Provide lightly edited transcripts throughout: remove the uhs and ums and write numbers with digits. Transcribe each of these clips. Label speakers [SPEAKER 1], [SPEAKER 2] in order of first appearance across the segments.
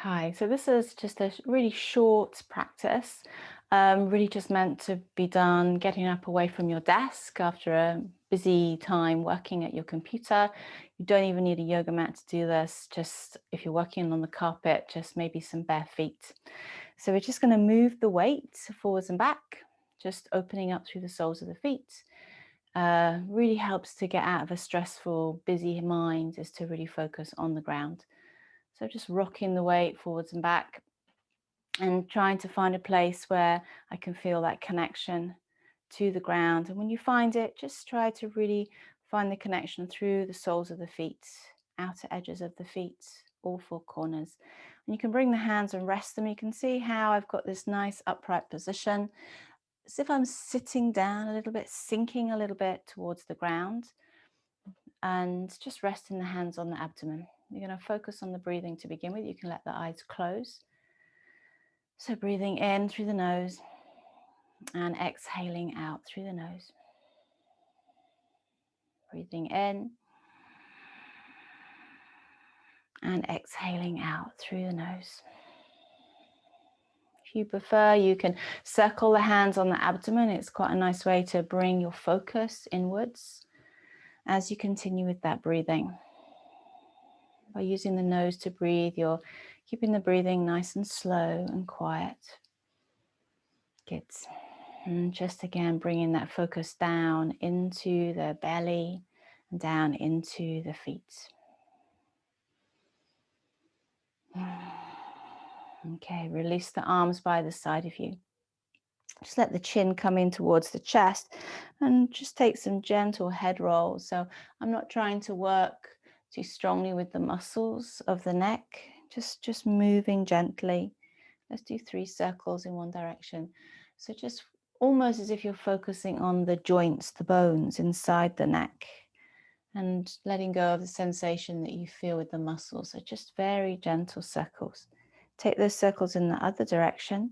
[SPEAKER 1] Hi, so this is just a really short practice, really just meant to be done getting up away from your desk after a busy time working at your computer. You don't even need a yoga mat to do this, just if you're working on the carpet, just maybe some bare feet. So we're just going to move the weight forwards and back, just opening up through the soles of the feet. Really helps to get out of a stressful, busy mind, is to really focus on the ground. So just rocking the weight forwards and back and trying to find a place where I can feel that connection to the ground. And when you find it, just try to really find the connection through the soles of the feet, outer edges of the feet, all four corners. And you can bring the hands and rest them. You can see how I've got this nice upright position, as if I'm sitting down a little bit, sinking a little bit towards the ground, and just resting the hands on the abdomen. You're going to focus on the breathing to begin with. You can let the eyes close. So breathing in through the nose and exhaling out through the nose. Breathing in and exhaling out through the nose. If you prefer, you can circle the hands on the abdomen. It's quite a nice way to bring your focus inwards as you continue with that breathing. By using the nose to breathe, you're keeping the breathing nice and slow and quiet. Good. And just again, bringing that focus down into the belly and down into the feet. Okay, release the arms by the side of you. Just let the chin come in towards the chest and just take some gentle head rolls. So I'm not trying to work too strongly with the muscles of the neck, just moving gently. Let's do 3 circles in one direction. So just almost as if you're focusing on the joints, the bones inside the neck, and letting go of the sensation that you feel with the muscles. So just very gentle circles. Take those circles in the other direction.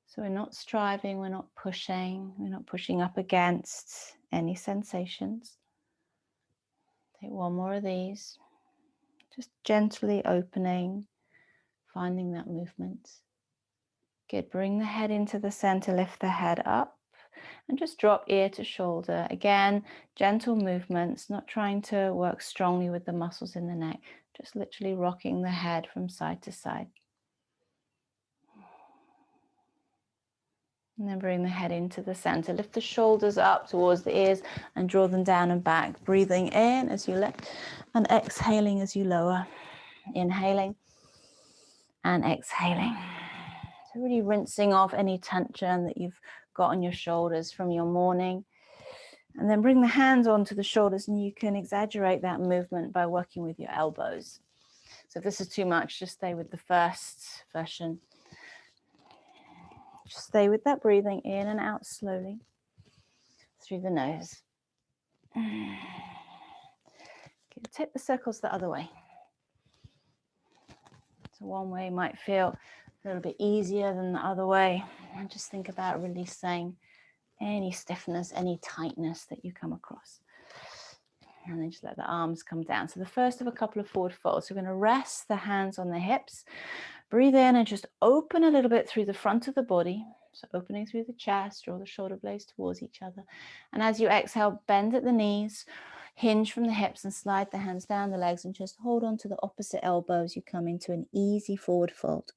[SPEAKER 1] So we're not striving, we're not pushing up against any sensations. Take one more of these. Just gently opening, finding that movement. Good, bring the head into the center, lift the head up and just drop ear to shoulder. Again, gentle movements, not trying to work strongly with the muscles in the neck, just literally rocking the head from side to side. And then bring the head into the center. Lift the shoulders up towards the ears and draw them down and back. Breathing in as you lift and exhaling as you lower. Inhaling and exhaling. So really rinsing off any tension that you've got on your shoulders from your morning. And then bring the hands onto the shoulders, and you can exaggerate that movement by working with your elbows. So if this is too much, just stay with the first version. Just stay with that breathing in and out slowly through the nose. Okay, take the circles the other way. So one way might feel a little bit easier than the other way. And just think about releasing any stiffness, any tightness that you come across. And then just let the arms come down. So the first of a couple of forward folds. So we're going to rest the hands on the hips. Breathe in and just open a little bit through the front of the body. So opening through the chest, draw the shoulder blades towards each other. And as you exhale, bend at the knees, hinge from the hips and slide the hands down the legs and just hold on to the opposite elbow as you come into an easy forward fold.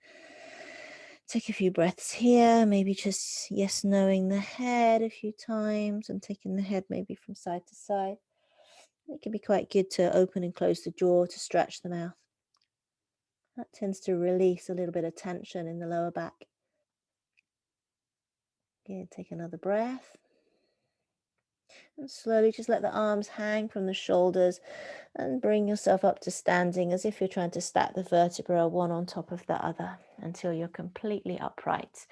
[SPEAKER 1] Take a few breaths here, maybe just yes, knowing the head a few times and taking the head maybe from side to side. It can be quite good to open and close the jaw to stretch the mouth. That tends to release a little bit of tension in the lower back. Good, take another breath. And slowly just let the arms hang from the shoulders and bring yourself up to standing as if you're trying to stack the vertebra one on top of the other until you're completely upright.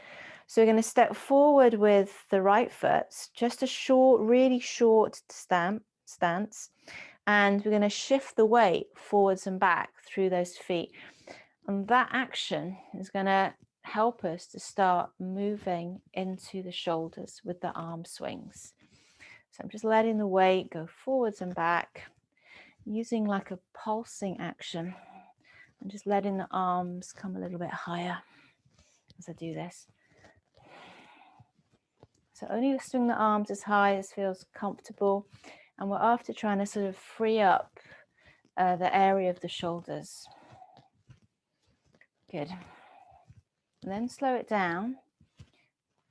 [SPEAKER 1] So we're going to step forward with the right foot, just a short, really short stance. And we're going to shift the weight forwards and back through those feet. And that action is going to help us to start moving into the shoulders with the arm swings. So I'm just letting the weight go forwards and back, using like a pulsing action. And just letting the arms come a little bit higher as I do this. So only lifting the arms as high as feels comfortable. And we're after trying to sort of free up the area of the shoulders. Good. And then slow it down.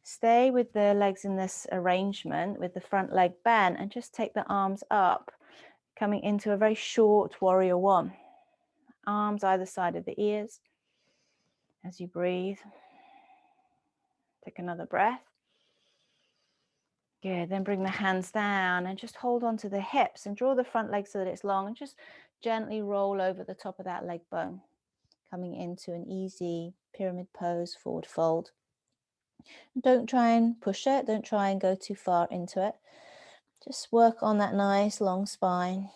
[SPEAKER 1] Stay with the legs in this arrangement with the front leg bent and just take the arms up, coming into a very short warrior one. Arms either side of the ears as you breathe. Take another breath. Good, then bring the hands down and just hold on to the hips and draw the front leg so that it's long and just gently roll over the top of that leg bone, coming into an easy pyramid pose, forward fold. Don't try and push it, don't try and go too far into it. Just work on that nice long spine,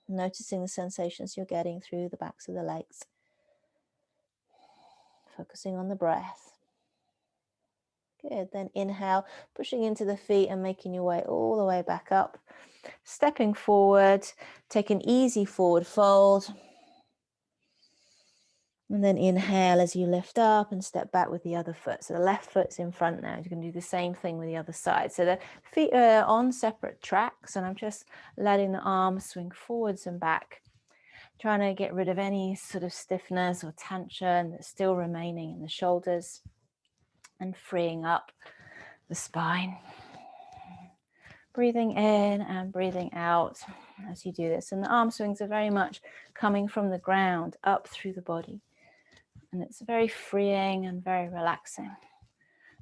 [SPEAKER 1] noticing the sensations you're getting through the backs of the legs. Focusing on the breath. Good, then inhale, pushing into the feet and making your way all the way back up. Stepping forward, take an easy forward fold. And then inhale as you lift up and step back with the other foot. So the left foot's in front now. You're going to do the same thing with the other side. So the feet are on separate tracks and I'm just letting the arms swing forwards and back, trying to get rid of any sort of stiffness or tension that's still remaining in the shoulders and freeing up the spine. Breathing in and breathing out as you do this. And the arm swings are very much coming from the ground up through the body. And it's very freeing and very relaxing.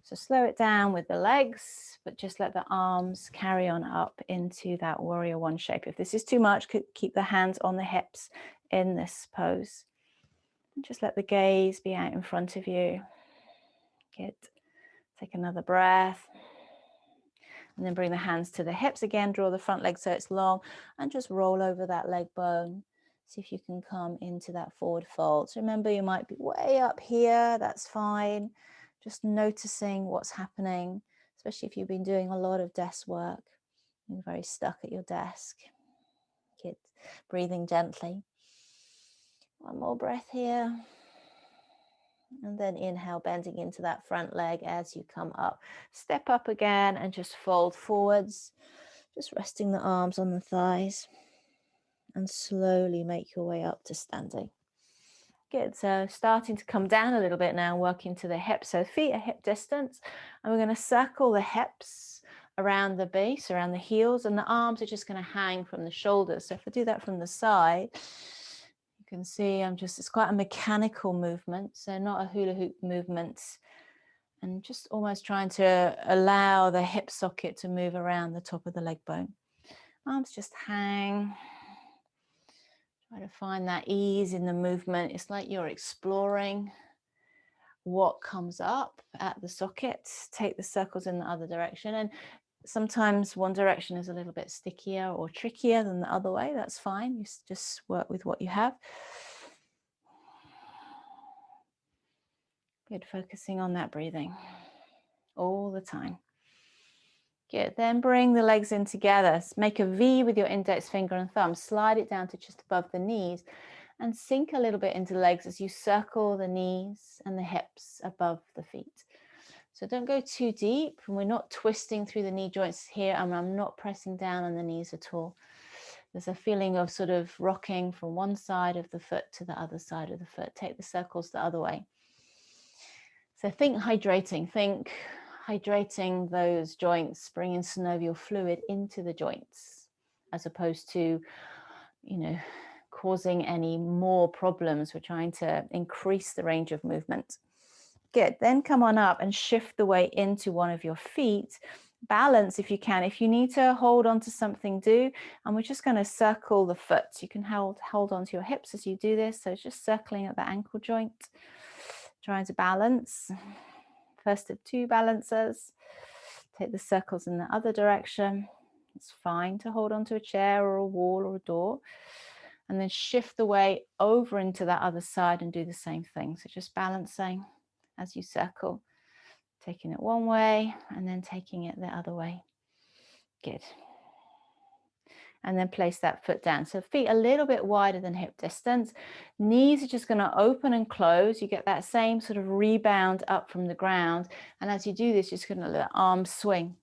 [SPEAKER 1] So slow it down with the legs, but just let the arms carry on up into that warrior one shape. If this is too much, keep the hands on the hips in this pose. And just let the gaze be out in front of you. Good. Take another breath. And then bring the hands to the hips again. Draw the front leg so it's long and just roll over that leg bone. See if you can come into that forward fold. So remember, you might be way up here. That's fine. Just noticing what's happening, especially if you've been doing a lot of desk work. You're very stuck at your desk. Good. Breathing gently. One more breath here. And then inhale, bending into that front leg as you come up. Step up again and just fold forwards. Just resting the arms on the thighs. And slowly make your way up to standing. Good, so starting to come down a little bit now, working to the hips. So feet are hip distance. And we're going to circle the hips around the base, around the heels. And the arms are just going to hang from the shoulders. So if I do that from the side, you can see it's quite a mechanical movement, so not a hula hoop movement, and just almost trying to allow the hip socket to move around the top of the leg bone. Arms just hang. Try to find that ease in the movement. It's like you're exploring what comes up at the socket. Take the circles in the other direction, and sometimes one direction is a little bit stickier or trickier than the other way. That's fine. You just work with what you have. Good, focusing on that breathing all the time. Good, then bring the legs in together. Make a V with your index finger and thumb. Slide it down to just above the knees and sink a little bit into the legs as you circle the knees and the hips above the feet. So don't go too deep, and we're not twisting through the knee joints here, and I'm not pressing down on the knees at all. There's a feeling of sort of rocking from one side of the foot to the other side of the foot. Take the circles the other way. So think hydrating those joints, bringing synovial fluid into the joints, as opposed to, causing any more problems. We're trying to increase the range of movement. Good, then come on up and shift the weight into one of your feet. Balance if you can. If you need to hold on to something, do. And we're just going to circle the foot. You can hold onto your hips as you do this. So it's just circling at the ankle joint, trying to balance. First of two balances. Take the circles in the other direction. It's fine to hold onto a chair or a wall or a door. And then shift the weight over into that other side and do the same thing. So just balancing as you circle, taking it one way and then taking it the other way. Good. and then place that foot down. So feet a little bit wider than hip distance. Knees are just going to open and close. You get that same sort of rebound up from the ground. And as you do this, you're just going to let the arms swing.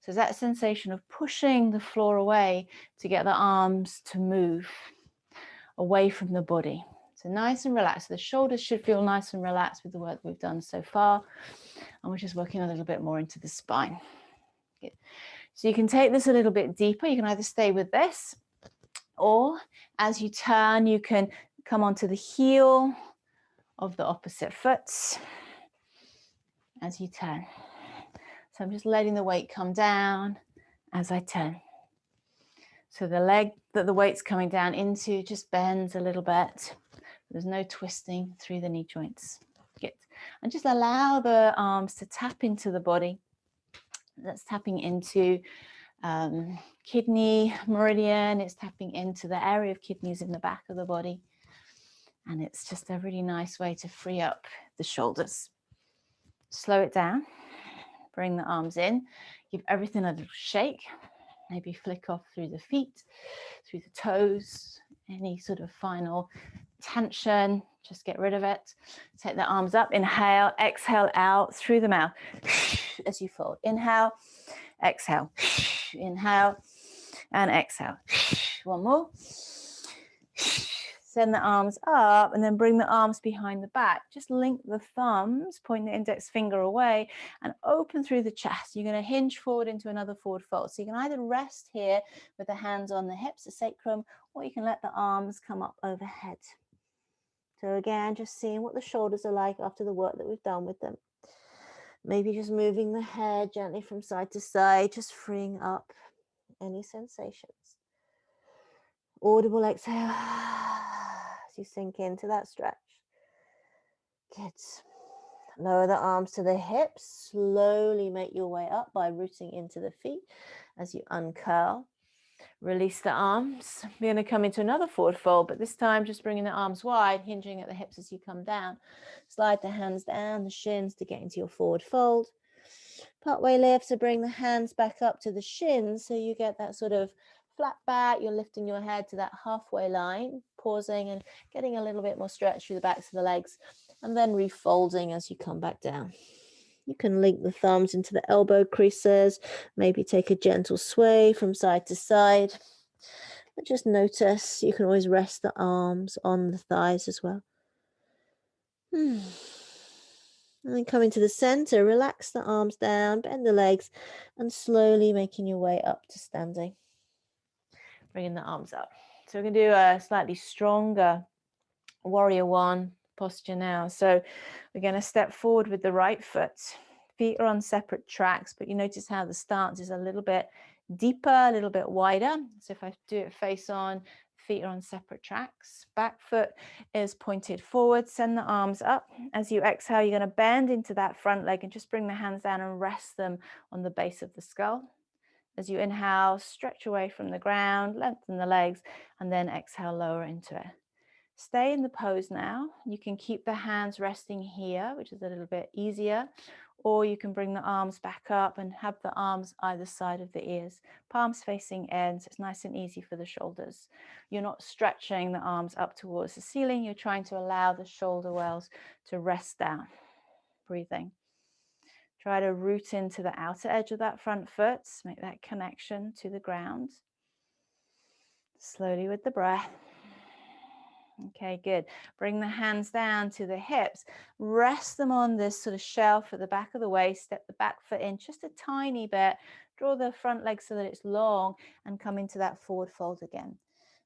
[SPEAKER 1] So that sensation of pushing the floor away to get the arms to move away from the body. So nice and relaxed. The shoulders should feel nice and relaxed with the work we've done so far. And we're just working a little bit more into the spine. Good. So you can take this a little bit deeper. You can either stay with this, or as you turn, you can come onto the heel of the opposite foot as you turn. So I'm just letting the weight come down as I turn. So the leg that the weight's coming down into just bends a little bit. There's no twisting through the knee joints. Good. And just allow the arms to tap into the body. That's tapping into kidney meridian. It's tapping into the area of kidneys in the back of the body. And it's just a really nice way to free up the shoulders. Slow it down. Bring the arms in. Give everything a little shake. Maybe flick off through the feet, through the toes, any sort of final tension, just get rid of it. Take the arms up, inhale, exhale out through the mouth as you fold. Inhale, exhale, inhale and exhale. One more. Send the arms up and then bring the arms behind the back. Just link the thumbs, point the index finger away and open through the chest. You're going to hinge forward into another forward fold. So you can either rest here with the hands on the hips, the sacrum, or you can let the arms come up overhead. So again, just seeing what the shoulders are like after the work that we've done with them. Maybe just moving the head gently from side to side, just freeing up any sensations. Audible exhale as you sink into that stretch. Good. Lower the arms to the hips. Slowly make your way up by rooting into the feet as you uncurl. Release the arms. We're going to come into another forward fold, but this time just bringing the arms wide, hinging at the hips as you come down. Slide the hands down, the shins to get into your forward fold. Partway lift, so bring the hands back up to the shins so you get that sort of flat back. You're lifting your head to that halfway line, pausing and getting a little bit more stretch through the backs of the legs, and then refolding as you come back down. You can link the thumbs into the elbow creases, maybe take a gentle sway from side to side. But just notice, you can always rest the arms on the thighs as well. And then coming to the center, relax the arms down, bend the legs, and slowly making your way up to standing. Bringing the arms up. So we're going to do a slightly stronger warrior one posture now. So we're going to step forward with the right foot. Feet are on separate tracks, but you notice how the stance is a little bit deeper, a little bit wider. So if I do it face on, feet are on separate tracks. Back foot is pointed forward. Send the arms up. As you exhale, you're going to bend into that front leg and just bring the hands down and rest them on the base of the skull. As you inhale, stretch away from the ground, lengthen the legs, and then exhale, lower into it. Stay in the pose now. You can keep the hands resting here, which is a little bit easier, or you can bring the arms back up and have the arms either side of the ears, palms facing in, so it's nice and easy for the shoulders. You're not stretching the arms up towards the ceiling. You're trying to allow the shoulder wells to rest down. Breathing. Try to root into the outer edge of that front foot. Make that connection to the ground. Slowly with the breath. Okay, good. Bring the hands down to the hips. Rest them on this sort of shelf at the back of the waist. Step the back foot in just a tiny bit. Draw the front leg so that it's long and come into that forward fold again.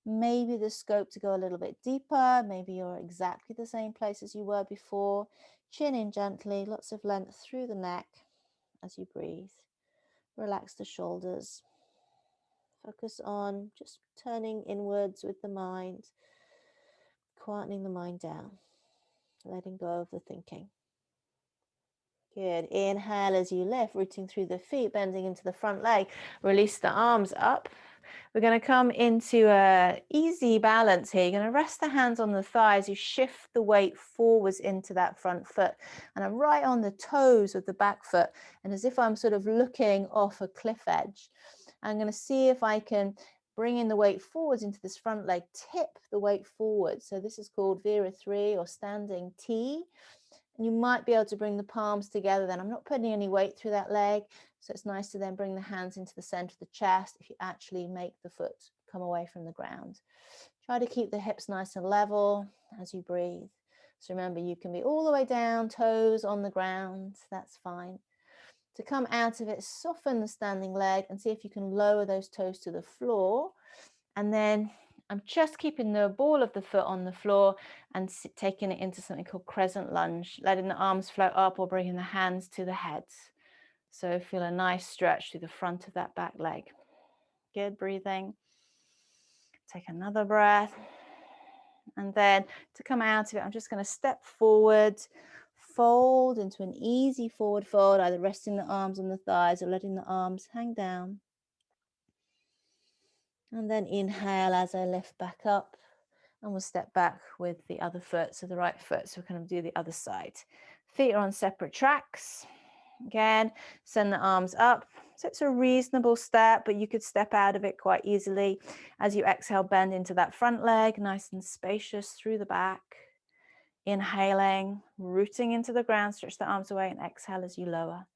[SPEAKER 1] Maybe the scope to go a little bit deeper. Maybe you're exactly the same place as you were before. Chin in gently, lots of length through the neck as you breathe. Relax the shoulders. Focus on just turning inwards with the mind, quietening the mind down, letting go of the thinking. Good. Inhale as you lift, rooting through the feet, bending into the front leg. Release the arms up. We're going to come into an easy balance here. You're going to rest the hands on the thighs. You shift the weight forwards into that front foot. And I'm right on the toes of the back foot. And as if I'm sort of looking off a cliff edge, I'm going to see if I can
[SPEAKER 2] bringing the weight forwards into this front leg, tip the weight forward. So this is called Vera 3 or standing T. And you might be able to bring the palms together then. I'm not putting any weight through that leg, so it's nice to then bring the hands into the center of the chest if you actually make the foot come away from the ground. Try to keep the hips nice and level as you breathe. So remember, you can be all the way down, toes on the ground, that's fine. To come out of it, soften the standing leg and see if you can lower those toes to the floor. And then I'm just keeping the ball of the foot on the floor and taking it into something called crescent lunge, letting the arms float up or bringing the hands to the head. So feel a nice stretch through the front of that back leg. Good breathing. Take another breath. And then to come out of it, I'm just going to step forward, fold into an easy forward fold, either resting the arms on the thighs or letting the arms hang down. And then inhale as I lift back up, and we'll step back with the other foot, so the right foot. So we're going to do the other side. Feet are on separate tracks. Again, send the arms up. So it's a reasonable step, but you could step out of it quite easily. As you exhale, bend into that front leg, nice and spacious through the back. Inhaling, rooting into the ground, stretch the arms away, and exhale as you lower.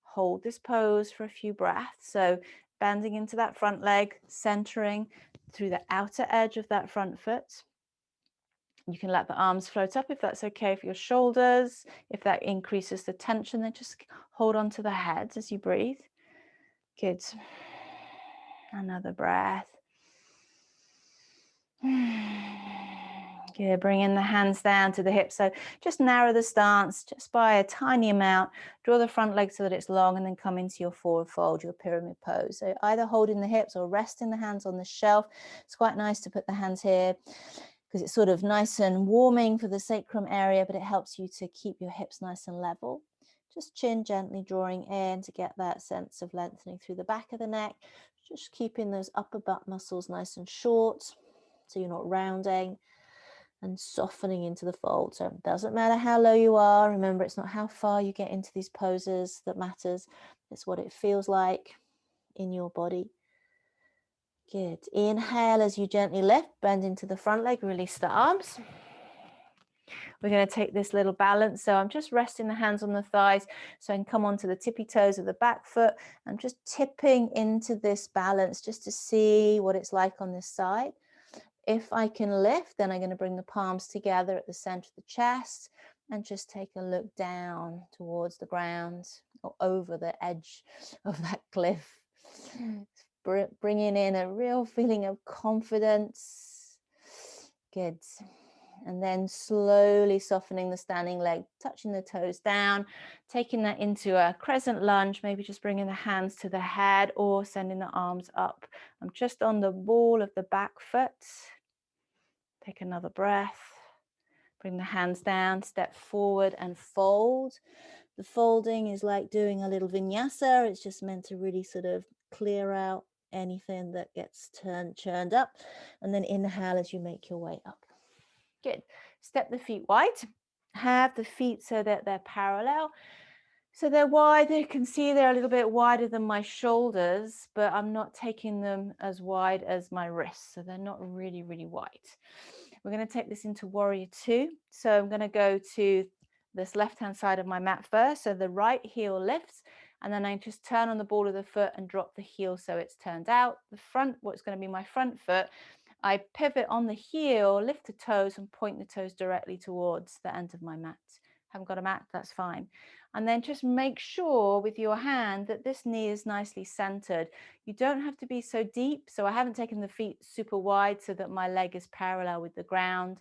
[SPEAKER 2] Hold this pose for a few breaths. So bending into that front leg, centering through the outer edge of that front foot. You can let the arms float up if that's okay for your shoulders. If that increases the tension, then just hold on to the head as you breathe. Good. Another breath. Good. Bring in the hands down to the hips. So just narrow the stance just by a tiny amount. Draw the front leg so that it's long, and then come into your forward fold, your pyramid pose. So either holding the hips or resting the hands on the shelf. It's quite nice to put the hands here because it's sort of nice and warming for the sacrum area, but it helps you to keep your hips nice and level. Just chin gently drawing in to get that sense of lengthening through the back of the neck. Just keeping those upper butt muscles nice and short so you're not rounding, and softening into the fold. So it doesn't matter how low you are. Remember, it's not how far you get into these poses that matters. It's what it feels like in your body. Good. Inhale as you gently lift, bend into the front leg, release the arms. We're going to take this little balance. So I'm just resting the hands on the thighs so I can come onto the tippy toes of the back foot. I'm just tipping into this balance just to see what it's like on this side. If I can lift, then I'm going to bring the palms together at the center of the chest and just take a look down towards the ground or over the edge of that cliff. Bringing in a real feeling of confidence. Good. And then slowly softening the standing leg, touching the toes down, taking that into a crescent lunge, maybe just bringing the hands to the head or sending the arms up. I'm just on the ball of the back foot. Take another breath. Bring the hands down, step forward and fold. The folding is like doing a little vinyasa. It's just meant to really sort of clear out anything that gets churned up. And then inhale as you make your way up. Good. Step the feet wide. Have the feet so that they're parallel. So they're wide. You can see they're a little bit wider than my shoulders, but I'm not taking them as wide as my wrists. So they're not really, really wide. We're going to take this into warrior 2. So I'm going to go to this left-hand side of my mat first. So the right heel lifts, and then I just turn on the ball of the foot and drop the heel so it's turned out. The front, what's going to be my front foot, I pivot on the heel, lift the toes and point the toes directly towards the end of my mat. Haven't got a mat, that's fine. And then just make sure with your hand that this knee is nicely centered. You don't have to be so deep. So I haven't taken the feet super wide so that my leg is parallel with the ground,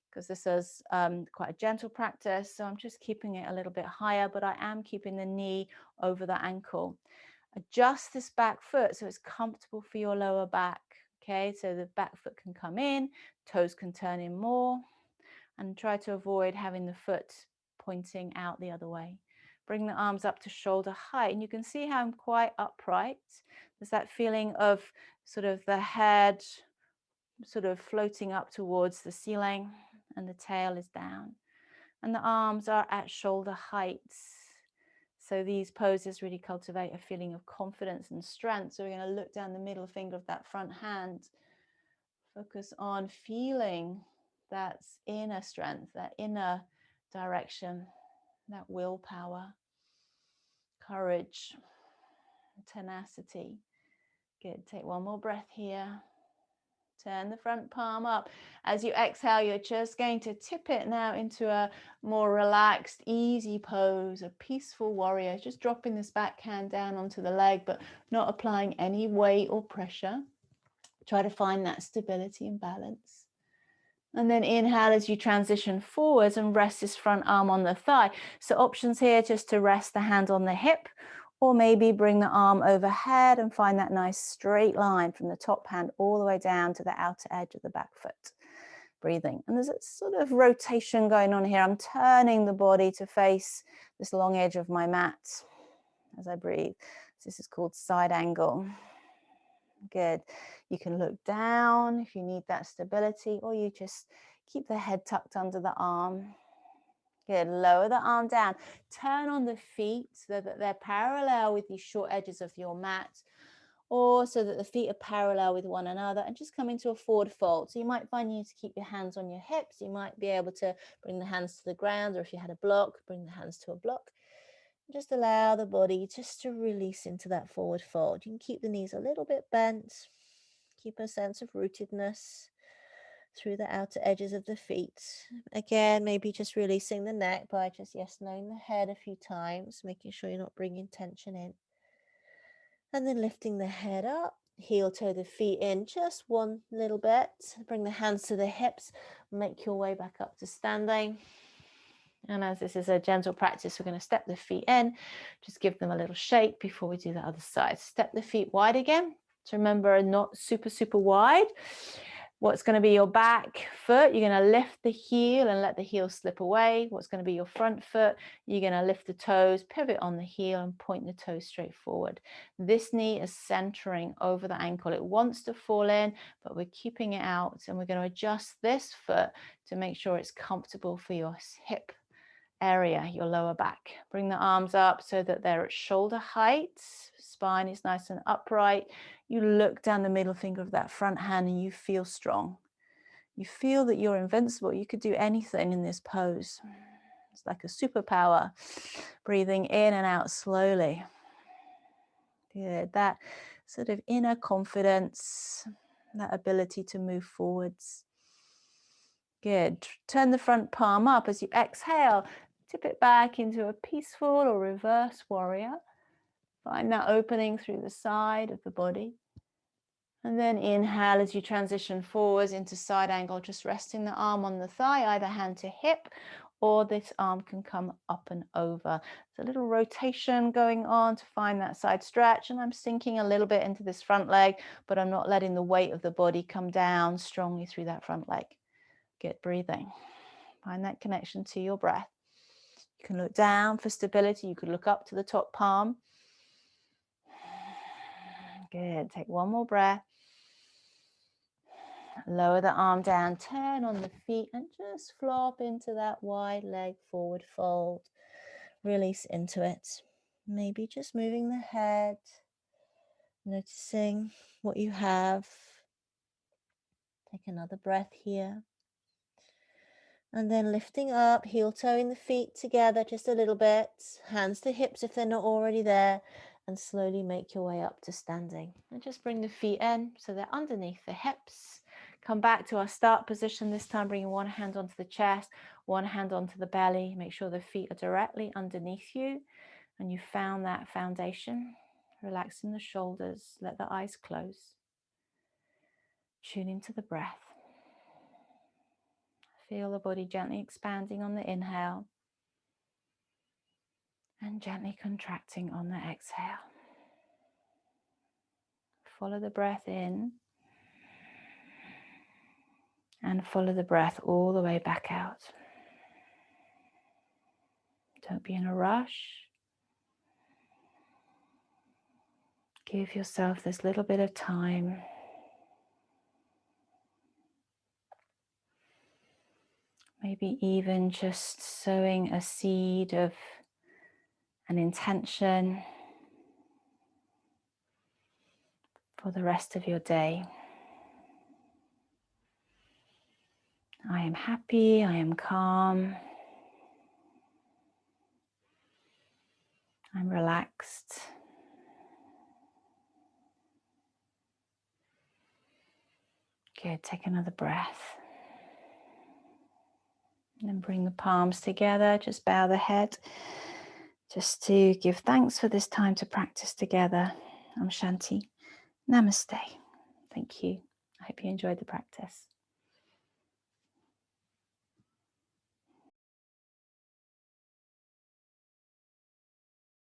[SPEAKER 2] because this is quite a gentle practice. So I'm just keeping it a little bit higher, but I am keeping the knee over the ankle. Adjust this back foot so it's comfortable for your lower back. Okay, so the back foot can come in, toes can turn in more, and try to avoid having the foot pointing out the other way. Bring the arms up to shoulder height, and you can see how I'm quite upright. There's that feeling of sort of the head sort of floating up towards the ceiling, and the tail is down. And the arms are at shoulder height. So these poses really cultivate a feeling of confidence and strength. So we're going to look down the middle finger of that front hand. Focus on feeling that inner strength, that inner direction, that willpower, courage, tenacity. Good. Take one more breath here. Turn the front palm up. As you exhale, you're just going to tip it now into a more relaxed, easy pose, a peaceful warrior. Just dropping this back hand down onto the leg, but not applying any weight or pressure. Try to find that stability and balance. And then inhale as you transition forwards and rest this front arm on the thigh. So options here, just to rest the hand on the hip, or maybe bring the arm overhead and find that nice straight line from the top hand all the way down to the outer edge of the back foot. Breathing. And there's a sort of rotation going on here. I'm turning the body to face this long edge of my mat as I breathe. This is called side angle. Good. You can look down if you need that stability, or you just keep the head tucked under the arm. Good. Lower the arm down. Turn on the feet so that they're parallel with the short edges of your mat, or so that the feet are parallel with one another, and just come into a forward fold. So you might find you need to keep your hands on your hips. You might be able to bring the hands to the ground, or if you had a block, bring the hands to a block. Just allow the body just to release into that forward fold. You can keep the knees a little bit bent. Keep a sense of rootedness through the outer edges of the feet. Again, maybe just releasing the neck by just yes-noing the head a few times, making sure you're not bringing tension in. And then lifting the head up, heel toe the feet in just one little bit. Bring the hands to the hips, make your way back up to standing. And as this is a gentle practice, we're going to step the feet in, just give them a little shake before we do the other side. Step the feet wide again. So remember, not super, super wide. What's going to be your back foot, you're going to lift the heel and let the heel slip away. What's going to be your front foot, you're going to lift the toes, pivot on the heel and point the toes straight forward. This knee is centering over the ankle. It wants to fall in, but we're keeping it out, and we're going to adjust this foot to make sure it's comfortable for your hip area, your lower back. Bring the arms up so that they're at shoulder height. Spine is nice and upright. You look down the middle finger of that front hand and you feel strong. You feel that you're invincible. You could do anything in this pose. It's like a superpower. Breathing in and out slowly. Good. That sort of inner confidence, that ability to move forwards. Good. Turn the front palm up as you exhale. Tip it back into a peaceful or reverse warrior. Find that opening through the side of the body. And then inhale as you transition forwards into side angle, just resting the arm on the thigh, either hand to hip, or this arm can come up and over. There's a little rotation going on to find that side stretch, and I'm sinking a little bit into this front leg, but I'm not letting the weight of the body come down strongly through that front leg. Good. Breathing. Find that connection to your breath. You can look down for stability. You could look up to the top palm. Good. Take one more breath. Lower the arm down. Turn on the feet and just flop into that wide leg forward fold. Release into it. Maybe just moving the head. Noticing what you have. Take another breath here. And then lifting up, heel toeing the feet together just a little bit. Hands to hips if they're not already there. And slowly make your way up to standing. And just bring the feet in so they're underneath the hips. Come back to our start position. This time bringing one hand onto the chest, one hand onto the belly. Make sure the feet are directly underneath you. And you found that foundation. Relaxing the shoulders. Let the eyes close. Tune into the breath. Feel the body gently expanding on the inhale and gently contracting on the exhale. Follow the breath in and follow the breath all the way back out. Don't be in a rush. Give yourself this little bit of time. Maybe even just sowing a seed of
[SPEAKER 1] an intention for the rest of your day. I am happy, I am calm, I'm relaxed. Good, take another breath. And then bring the palms together, just bow the head, just to give thanks for this time to practice together. Om Shanti. Namaste. Thank you. I hope you enjoyed the practice.